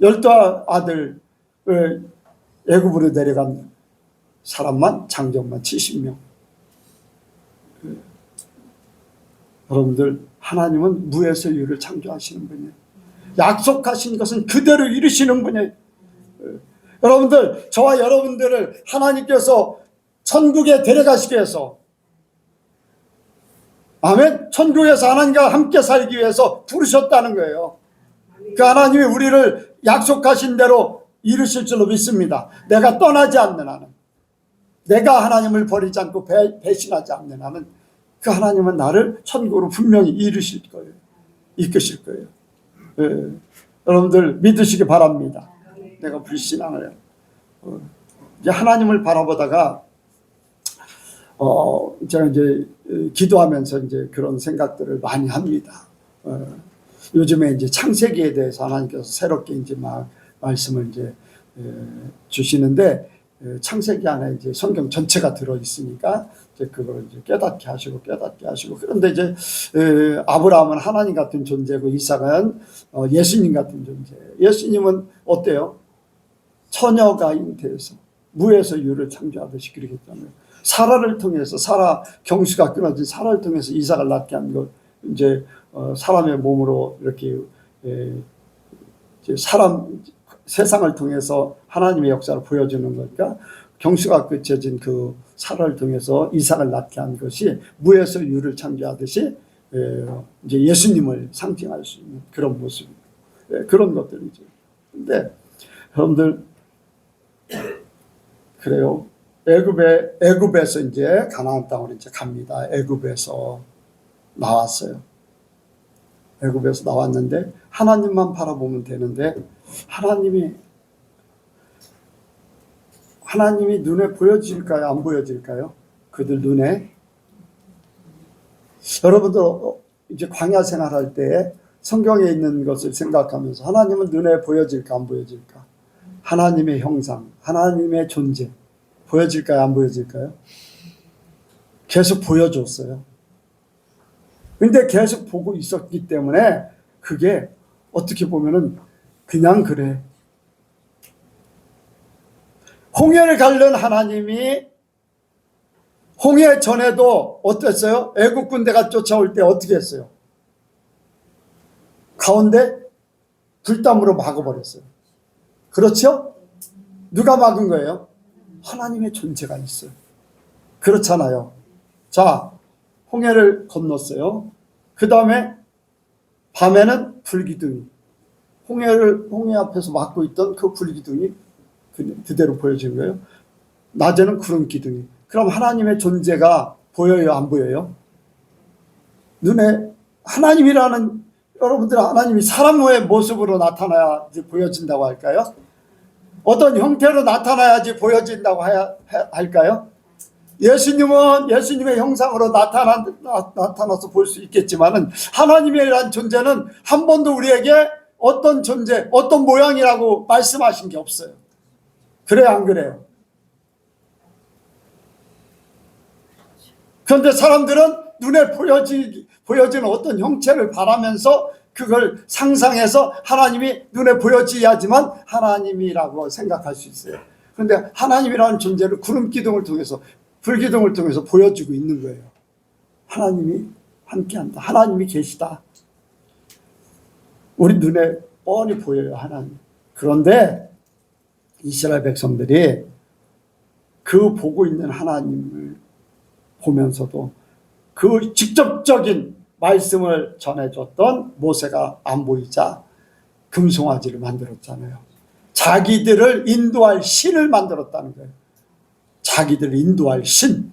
12아들 애굽으로 내려간 사람만 장정만 70명. 여러분들, 하나님은 무에서 유를 창조하시는 분이에요. 약속하신 것은 그대로 이루시는 분이에요. 여러분들, 저와 여러분들을 하나님께서 천국에 데려가시기 위해서, 아멘, 천국에서 하나님과 함께 살기 위해서 부르셨다는 거예요. 그 하나님이 우리를 약속하신 대로 이루실 줄로 믿습니다. 내가 떠나지 않는 한은, 내가 하나님을 버리지 않고 배신하지 않는 한은 그 하나님은 나를 천국으로 분명히 이루실 거예요. 이끄실 거예요. 여러분들 믿으시기 바랍니다. 내가 불신앙을 해요. 이제 하나님을 바라보다가 제가 이제 기도하면서 이제 그런 생각들을 많이 합니다. 요즘에 이제 창세기에 대해서 하나님께서 새롭게 이제 막 말씀을 이제 주시는데, 창세기 안에 이제 성경 전체가 들어 있으니까 이제 그걸 이제 깨닫게 하시고. 그런데 이제 아브라함은 하나님 같은 존재고 이삭은 예수님 같은 존재. 예수님은 어때요? 처녀가 잉태해서 무에서 유를 창조하듯이 그렇게 했잖아요. 사라를 통해서, 경수가 끊어진 사라를 통해서 이삭을 낳게 한 것, 이제 사람의 몸으로 이렇게 세상을 통해서 하나님의 역사를 보여주는 거니까, 경수가 끝쳐진 그 사라를 통해서 이삭을 낳게 한 것이 무에서 유를 창조하듯이 이제 예수님을 상징할 수 있는 그런 모습입니다. 그런 것들이죠. 근데 여러분들, 그래요. 애굽에서 이제 가나안 땅으로 이제 갑니다. 애굽에서 나왔어요. 애굽에서 나왔는데 하나님만 바라보면 되는데, 하나님이 눈에 보여질까요? 안 보여질까요? 그들 눈에. 여러분들 이제 광야 생활할 때 성경에 있는 것을 생각하면서 하나님은 눈에 보여질까 안 보여질까? 하나님의 형상, 하나님의 존재 보여질까요? 안 보여질까요? 계속 보여줬어요. 근데 계속 보고 있었기 때문에 그게 어떻게 보면은 그냥 그래. 홍해를 가른 하나님이 홍해 전에도 어땠어요? 애국 군대가 쫓아올 때 어떻게 했어요? 가운데 불담으로 막아버렸어요. 그렇죠? 누가 막은 거예요? 하나님의 존재가 있어요. 그렇잖아요. 자, 홍해를 건넜어요. 그 다음에 밤에는 불기둥이, 홍해 앞에서 막고 있던 그 불기둥이 그대로 보여지는 거예요. 낮에는 구름 기둥이. 그럼 하나님의 존재가 보여요? 안 보여요? 눈에 하나님이라는, 여러분들, 하나님이 사람의 모습으로 나타나야 이제 보여진다고 할까요? 어떤 형태로 나타나야지 보여진다고 할까요? 예수님은 예수님의 형상으로 나타나서 볼 수 있겠지만은 하나님이라는 존재는 한 번도 우리에게 어떤 존재, 어떤 모양이라고 말씀하신 게 없어요. 그래요, 안 그래요? 그런데 사람들은 눈에 보여지는 어떤 형체를 바라면서 그걸 상상해서 하나님이 눈에 보여져야지만 하나님이라고 생각할 수 있어요. 그런데 하나님이라는 존재를 구름 기둥을 통해서, 불기둥을 통해서 보여주고 있는 거예요. 하나님이 함께한다. 하나님이 계시다. 우리 눈에 뻔히 보여요, 하나님. 그런데 이스라엘 백성들이 그 보고 있는 하나님을 보면서도 그 직접적인 말씀을 전해줬던 모세가 안 보이자 금송아지를 만들었잖아요. 자기들을 인도할 신을 만들었다는 거예요. 자기들을 인도할 신.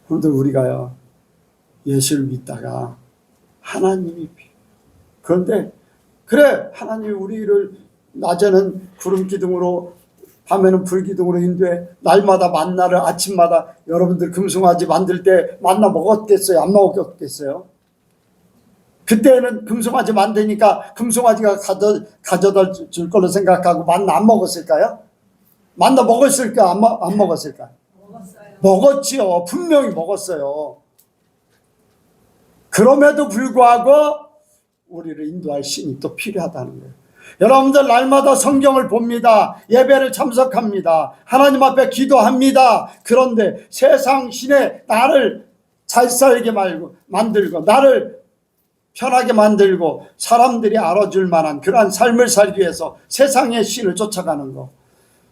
그런데 우리가요, 예수를 믿다가 하나님이, 그런데 그래, 하나님이 우리를 낮에는 구름 기둥으로, 밤에는 불기둥으로 인도해. 날마다 만나를 아침마다, 여러분들 금송아지 만들 때 만나 먹었겠어요? 안 먹었겠어요? 그때는 금송아지 만드니까 금송아지가 가져다 줄 걸로 생각하고 만나 안 먹었을까요? 만나 먹었을까? 안 먹었을까? 먹었지요. 분명히 먹었어요. 그럼에도 불구하고 우리를 인도할 신이 또 필요하다는 거예요. 여러분들 날마다 성경을 봅니다. 예배를 참석합니다. 하나님 앞에 기도합니다. 그런데 세상 신에 나를 잘 살게 만들고 나를 편하게 만들고 사람들이 알아줄 만한 그러한 삶을 살기 위해서 세상의 신을 쫓아가는 거.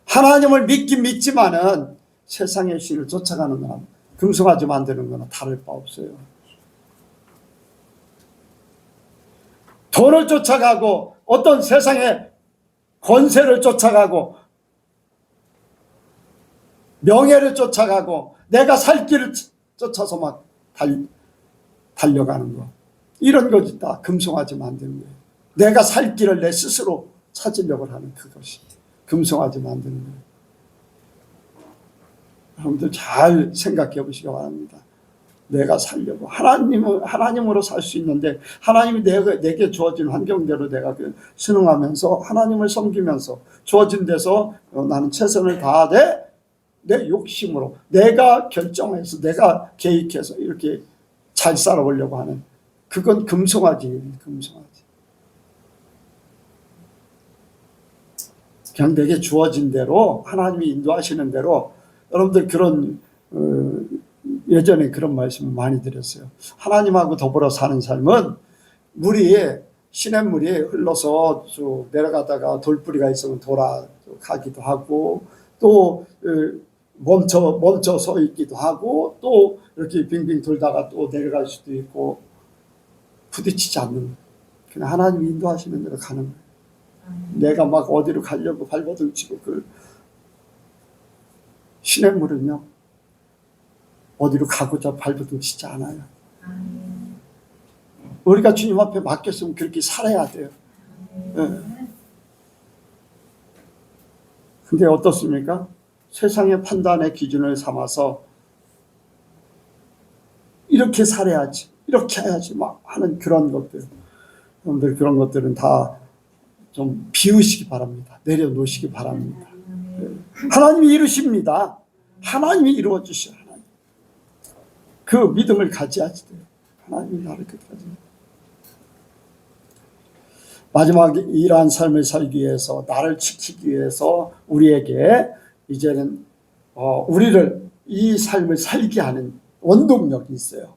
하나님을 믿긴 믿지만은 세상의 신을 쫓아가는 거나 금송아지 만드는 거나 다를 바 없어요. 돈을 쫓아가고 어떤 세상의 권세를 쫓아가고 명예를 쫓아가고 내가 살 길을 쫓아서 막 달려가는 거. 이런 것이 다 금송아지 만드는 거예요. 내가 살 길을 내 스스로 찾으려고 하는 그것이 금송아지 만드는 거예요. 여러분들 잘 생각해 보시기 바랍니다. 내가 살려고 하나님으로 살 수 있는데 하나님이 내게 주어진 환경대로 내가 순응하면서 하나님을 섬기면서 주어진 데서 나는 최선을 다하되 내 욕심으로 내가 결정해서 내가 계획해서 이렇게 잘 살아보려고 하는 그건 금송아지예요. 금송아지. 그냥 내게 주어진 대로 하나님이 인도하시는 대로 여러분들 그런 예전에 그런 말씀을 많이 드렸어요. 하나님하고 더불어 사는 삶은 시냇물이 흘러서 쭉 내려가다가 돌뿌리가 있으면 돌아가기도 하고 또 멈춰 서 있기도 하고 또 이렇게 빙빙 돌다가 또 내려갈 수도 있고 부딪히지 않는 거예요. 그냥 하나님이 인도하시는 대로 가는 거예요. 내가 막 어디로 가려고 발버둥 치고 시냇물은요 어디로 가고자 발버둥 치지 않아요. 우리가 주님 앞에 맡겼으면 그렇게 살아야 돼요. 네. 근데 어떻습니까? 세상의 판단의 기준을 삼아서 이렇게 살아야지, 이렇게 해야지 막 하는 그런 것들. 여러분들 그런 것들은 다 좀 비우시기 바랍니다. 내려놓으시기 바랍니다. 네. 하나님이 이루십니다. 하나님이 이루어 주셔. 그 믿음을 가져야지 돼요. 하나님이 나를 끝까지. 마지막에 이러한 삶을 살기 위해서 나를 지키기 위해서 우리에게 이제는 우리를 이 삶을 살게 하는 원동력이 있어요.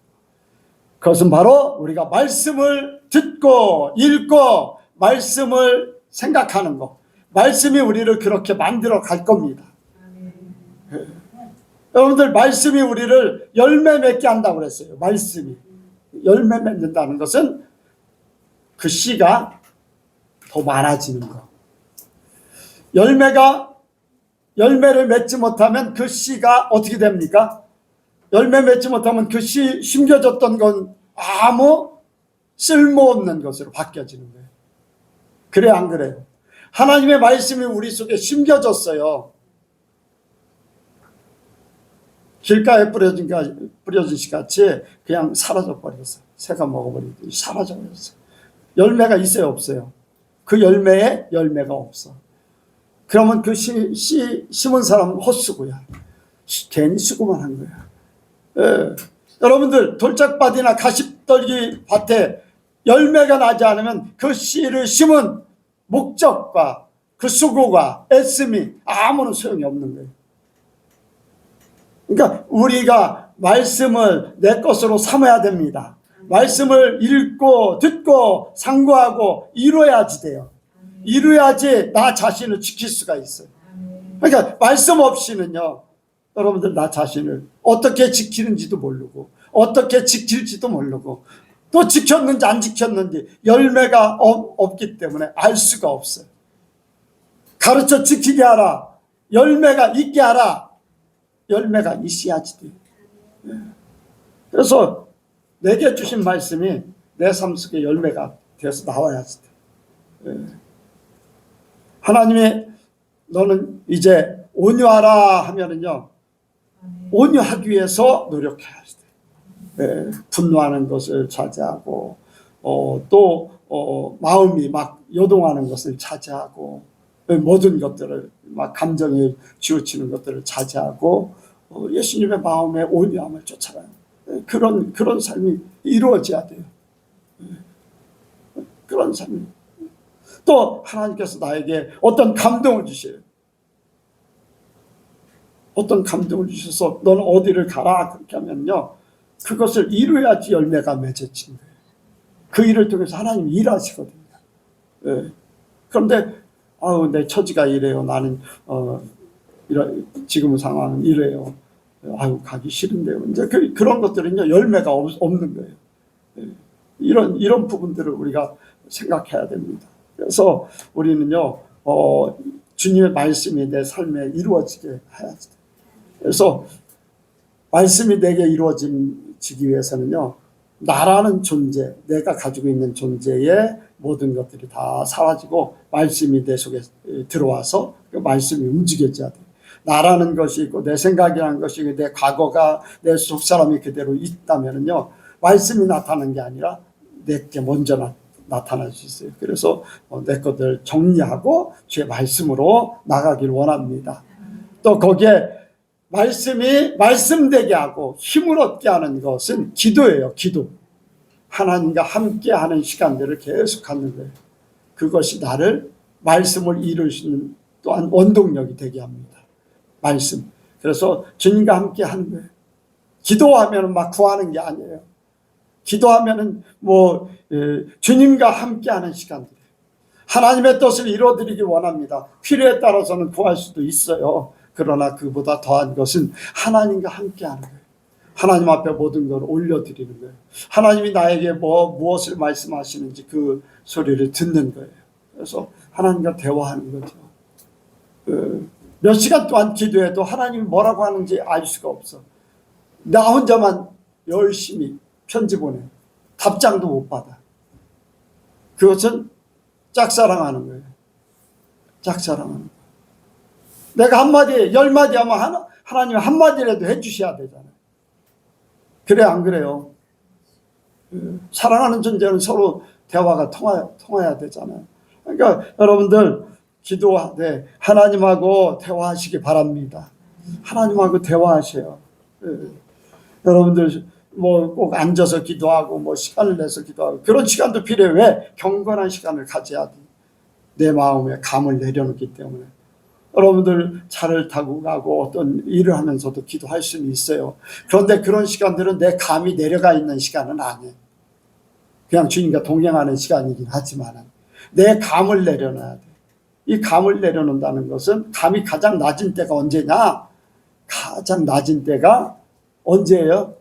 그것은 바로 우리가 말씀을 듣고 읽고 말씀을 생각하는 것. 말씀이 우리를 그렇게 만들어 갈 겁니다. 여러분들 말씀이 우리를 열매 맺게 한다고 그랬어요. 말씀이 열매 맺는다는 것은 그 씨가 더 많아지는 거. 열매를 맺지 못하면 그 씨가 어떻게 됩니까? 열매 맺지 못하면 그 씨 심겨졌던 건 아무 쓸모없는 것으로 바뀌어지는 거예요. 그래 안 그래요? 하나님의 말씀이 우리 속에 심겨졌어요. 길가에 뿌려진 씨같이 그냥 사라져 버렸어요. 새가 먹어버리더니 사라져 버렸어요. 열매가 있어요, 없어요? 그 열매에 열매가 없어. 그러면 그 심은 사람은 헛수고야. 괜히 수고만 한 거야. 예. 여러분들 돌짝밭이나 가십떨기 밭에 열매가 나지 않으면 그 씨를 심은 목적과 그 수고가 애씀이 아무런 소용이 없는 거예요. 그러니까 우리가 말씀을 내 것으로 삼아야 됩니다. 말씀을 읽고 듣고 상고하고 이루어야지 돼요. 이루어야지 나 자신을 지킬 수가 있어요. 그러니까 말씀 없이는요, 여러분들 나 자신을 어떻게 지키는지도 모르고 어떻게 지킬지도 모르고 또 지켰는지 안 지켰는지 열매가 없기 때문에 알 수가 없어요. 가르쳐 지키게 하라. 열매가 있게 하라. 열매가 있어야지 돼요. 그래서 내게 주신 말씀이 내 삶 속에 열매가 되어서 나와야지 돼요. 하나님이 너는 이제 온유하라 하면은요, 온유하기 위해서 노력해야지 돼요. 분노하는 것을 자제하고 또 마음이 막 요동하는 것을 자제하고 모든 것들을 막 감정에 치우치는 것들을 자제하고 예수님의 마음의 온유함을 쫓아가는 그런 삶이 이루어져야 돼요. 그런 삶이. 또 하나님께서 나에게 어떤 감동을 주셔요. 어떤 감동을 주셔서 너는 어디를 가라 그렇게 하면요, 그것을 이루어야지 열매가 맺어진 거예요. 그 일을 통해서 하나님이 일하시거든요. 그런데 내 처지가 이래요. 나는 지금 상황은 이래요. 가기 싫은데요. 이제 그런 것들은요, 열매가 없는 거예요. 이런 부분들을 우리가 생각해야 됩니다. 그래서 우리는요, 주님의 말씀이 내 삶에 이루어지게 해야지. 그래서 말씀이 내게 이루어지기 위해서는요, 나라는 존재, 내가 가지고 있는 존재의 모든 것들이 다 사라지고 말씀이 내 속에 들어와서 그 말씀이 움직여져야 돼요. 나라는 것이 있고 내 생각이라는 것이 있고 내 과거가 내 속사람이 그대로 있다면은요, 말씀이 나타나는 게 아니라 내게 먼저 나타날 수 있어요. 그래서 내 것들 정리하고 주의 말씀으로 나가길 원합니다. 또 거기에 말씀이 말씀되게 하고 힘을 얻게 하는 것은 기도예요. 기도. 하나님과 함께하는 시간들을 계속 갖는 거예요. 그것이 나를 말씀을 이룰 수 있는 또한 원동력이 되게 합니다. 말씀. 그래서 주님과 함께하는 거예요. 기도하면 막 구하는 게 아니에요. 기도하면은 주님과 함께하는 시간들이에요. 하나님의 뜻을 이루어드리기 원합니다. 필요에 따라서는 구할 수도 있어요. 그러나 그보다 더한 것은 하나님과 함께하는 거예요. 하나님 앞에 모든 걸 올려드리는 거예요. 하나님이 나에게 무엇을 말씀하시는지 그 소리를 듣는 거예요. 그래서 하나님과 대화하는 거죠. 몇 시간 동안 기도해도 하나님이 뭐라고 하는지 알 수가 없어. 나 혼자만 열심히 편지 보내. 답장도 못 받아. 그것은 짝사랑하는 거예요. 짝사랑하는 거예요. 내가 한마디, 10마디 하면 하나님 한마디라도 해주셔야 되잖아요. 그래, 안 그래요? 사랑하는 존재는 서로 대화가 통해야 되잖아요. 그러니까 여러분들 기도하되 하나님하고 대화하시기 바랍니다. 하나님하고 대화하세요. 여러분들 꼭 앉아서 기도하고 시간을 내서 기도하고 그런 시간도 필요해. 왜? 경건한 시간을 가져야 돼. 내 마음에 감을 내려놓기 때문에. 여러분들 차를 타고 가고 어떤 일을 하면서도 기도할 수는 있어요. 그런데 그런 시간들은 내 감이 내려가 있는 시간은 아니에요. 그냥 주님과 동행하는 시간이긴 하지만 내 감을 내려놔야 돼. 이 감을 내려놓는다는 것은 감이 가장 낮은 때가 언제냐? 가장 낮은 때가 언제예요?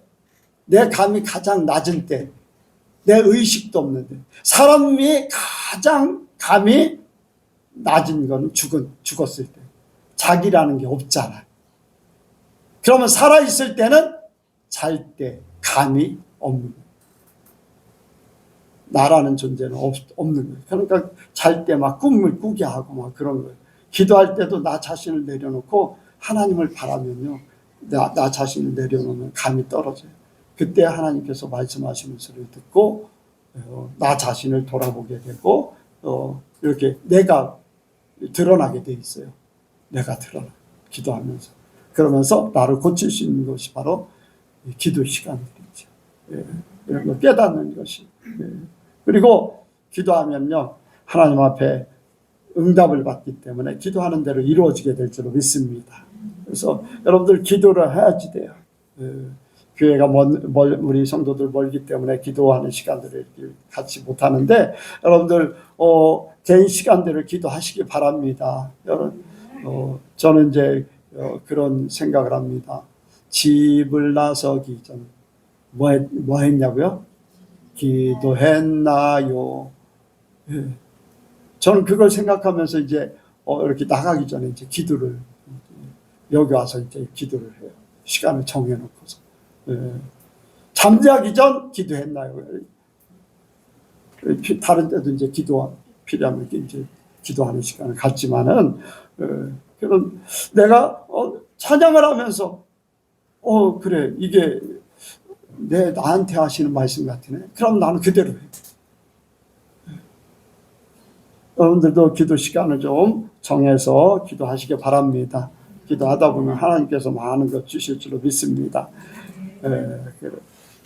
내 감이 가장 낮은 때, 내 의식도 없는데. 사람이 가장 감이 낮은 건 죽었을 때. 자기라는 게 없잖아. 그러면 살아있을 때는 잘 때 감이 없는 거예요. 나라는 존재는 없는 거예요. 그러니까 잘 때 막 꿈을 꾸게 하고 막 그런 거예요. 기도할 때도 나 자신을 내려놓고 하나님을 바라면요, 나 자신을 내려놓으면 감이 떨어져요. 그때 하나님께서 말씀하시는 소리를 듣고 나 자신을 돌아보게 되고 이렇게 내가 드러나게 돼 있어요. 내가 드러나, 기도하면서. 그러면서 나를 고칠 수 있는 것이 바로 기도 시간들이죠. 이런 거 깨닫는 것이. 그리고 기도하면요, 하나님 앞에 응답을 받기 때문에 기도하는 대로 이루어지게 될 줄로 믿습니다. 그래서 여러분들 기도를 해야지 돼요. 교회가 우리 성도들 멀기 때문에 기도하는 시간들을 갖지 못하는데, 여러분들 개인 시간대로 기도하시기 바랍니다. 여러분, 저는 이제 그런 생각을 합니다. 집을 나서기 전 뭐 했냐고요? 기도했나요? 저는 그걸 생각하면서 이제 이렇게 나가기 전에 이제 기도를, 여기 와서 이제 기도를 해요. 시간을 정해놓고서. 잠자기 전 기도했나요? 다른 때도 이제 필요하면 이제 기도하는 시간을 갖지만은, 그런 내가 찬양을 하면서 그래, 이게 나한테 하시는 말씀 같으네. 그럼 나는 그대로 해요. 여러분들도 기도 시간을 좀 정해서 기도하시기 바랍니다. 기도하다 보면 하나님께서 많은 것 주실 줄로 믿습니다.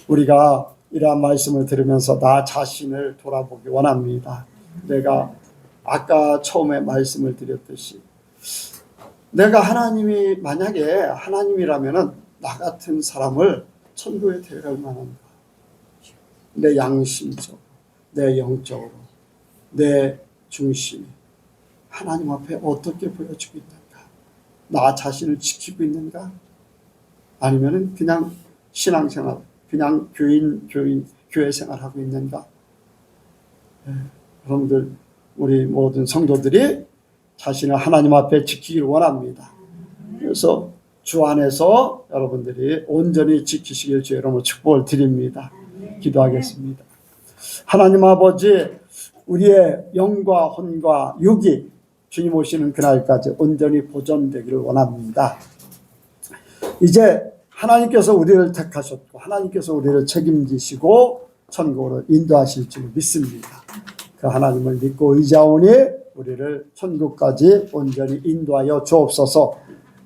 우리가 이러한 말씀을 들으면서 나 자신을 돌아보기 원합니다. 내가 아까 처음에 말씀을 드렸듯이, 내가 하나님이 만약에 하나님이라면은 나 같은 사람을 천국에 데려갈 만한가? 내 양심적으로, 내 영적으로, 내 중심이 하나님 앞에 어떻게 보여주고 있는가? 나 자신을 지키고 있는가? 아니면은 그냥 신앙생활, 그냥 교회 생활하고 있는가? 여러분들, 우리 모든 성도들이 자신을 하나님 앞에 지키기를 원합니다. 그래서 주 안에서 여러분들이 온전히 지키시길 주 여러분 축복을 드립니다. 기도하겠습니다. 하나님 아버지, 우리의 영과 혼과 육이 주님 오시는 그날까지 온전히 보존되기를 원합니다. 이제 하나님께서 우리를 택하셨고 하나님께서 우리를 책임지시고 천국으로 인도하실 줄 믿습니다. 그 하나님을 믿고 의지하오니 우리를 천국까지 온전히 인도하여 주옵소서.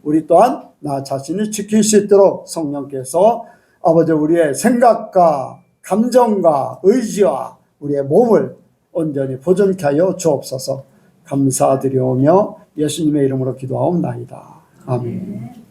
우리 또한 나 자신을 지킬 수 있도록 성령께서 아버지 우리의 생각과 감정과 의지와 우리의 몸을 온전히 보존케 하여 주옵소서. 감사드리오며 예수님의 이름으로 기도하옵나이다. 아멘.